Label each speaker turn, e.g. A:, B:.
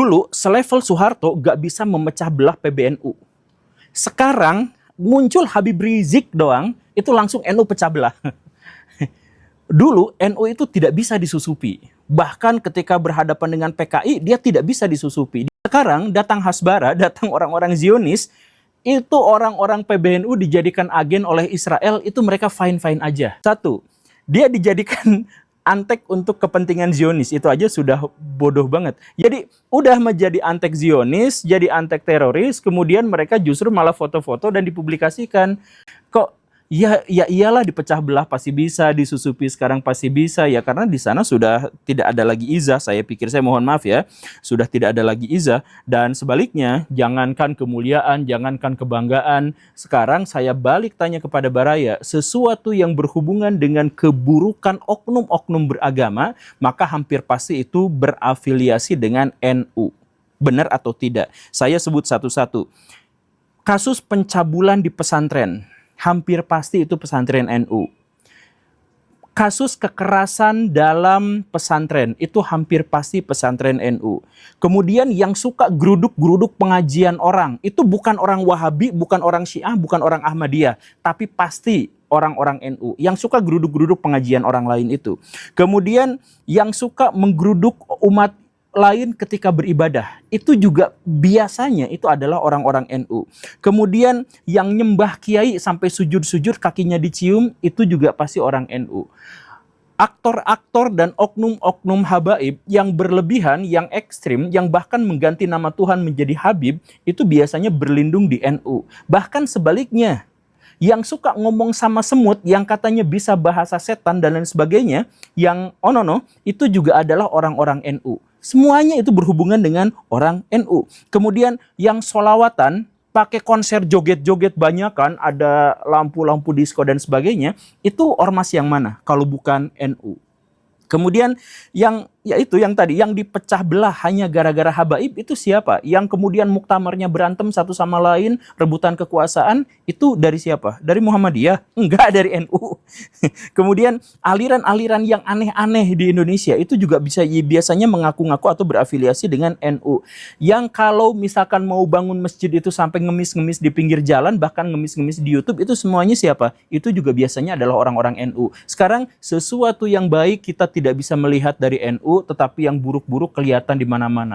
A: Dulu selevel Soeharto gak bisa memecah belah PBNU. Sekarang muncul Habib Rizik doang, itu langsung NU pecah belah. Dulu NU itu tidak bisa disusupi. Bahkan ketika berhadapan dengan PKI, dia tidak bisa disusupi. Sekarang datang Hasbara, datang orang-orang Zionis, itu orang-orang PBNU dijadikan agen oleh Israel, itu mereka fine-fine aja. Satu, dia dijadikan antek untuk kepentingan Zionis, itu aja sudah bodoh banget. Jadi udah menjadi antek Zionis, jadi antek teroris, kemudian mereka justru malah foto-foto dan dipublikasikan. Kok ya iyalah dipecah belah pasti bisa, disusupi sekarang pasti bisa ya, karena di sana sudah tidak ada lagi izah. Saya pikir, saya mohon maaf ya, sudah tidak ada lagi izah. Dan sebaliknya, jangankan kemuliaan, jangankan kebanggaan, sekarang saya balik tanya kepada Baraya, sesuatu yang berhubungan dengan keburukan oknum-oknum beragama, maka hampir pasti itu berafiliasi dengan NU. Benar atau tidak? Saya sebut satu-satu. Kasus pencabulan di pesantren, hampir pasti itu pesantren NU. Kasus kekerasan dalam pesantren, itu hampir pasti pesantren NU. Kemudian yang suka geruduk-geruduk pengajian orang, itu bukan orang Wahabi, bukan orang Syiah, bukan orang Ahmadiyah, tapi pasti orang-orang NU. Yang suka geruduk-geruduk pengajian orang lain itu. Kemudian yang suka menggeruduk umat lain ketika beribadah, itu juga biasanya itu adalah orang-orang NU. Kemudian yang nyembah kiai sampai sujud-sujud kakinya dicium, itu juga pasti orang NU. Aktor-aktor dan oknum-oknum habaib yang berlebihan, yang ekstrim, yang bahkan mengganti nama Tuhan menjadi Habib, itu biasanya berlindung di NU. Bahkan sebaliknya, yang suka ngomong sama semut, yang katanya bisa bahasa setan dan lain sebagainya, yang itu juga adalah orang-orang NU. Semuanya itu berhubungan dengan orang NU. Kemudian yang sholawatan, pakai konser joget-joget banyakan, ada lampu-lampu disco dan sebagainya, itu ormas yang mana kalau bukan NU? Kemudian yang tadi yang dipecah belah hanya gara-gara habaib, itu siapa? Yang kemudian muktamarnya berantem satu sama lain, rebutan kekuasaan, itu dari siapa? Dari Muhammadiyah? Enggak, dari NU. Kemudian aliran-aliran yang aneh-aneh di Indonesia itu juga biasanya mengaku-ngaku atau berafiliasi dengan NU. Yang kalau misalkan mau bangun masjid itu sampai ngemis-ngemis di pinggir jalan, bahkan ngemis-ngemis di YouTube, itu semuanya siapa? Itu juga biasanya adalah orang-orang NU. Sekarang sesuatu yang baik kita tidak bisa melihat dari NU, tetapi yang buruk-buruk kelihatan di mana-mana.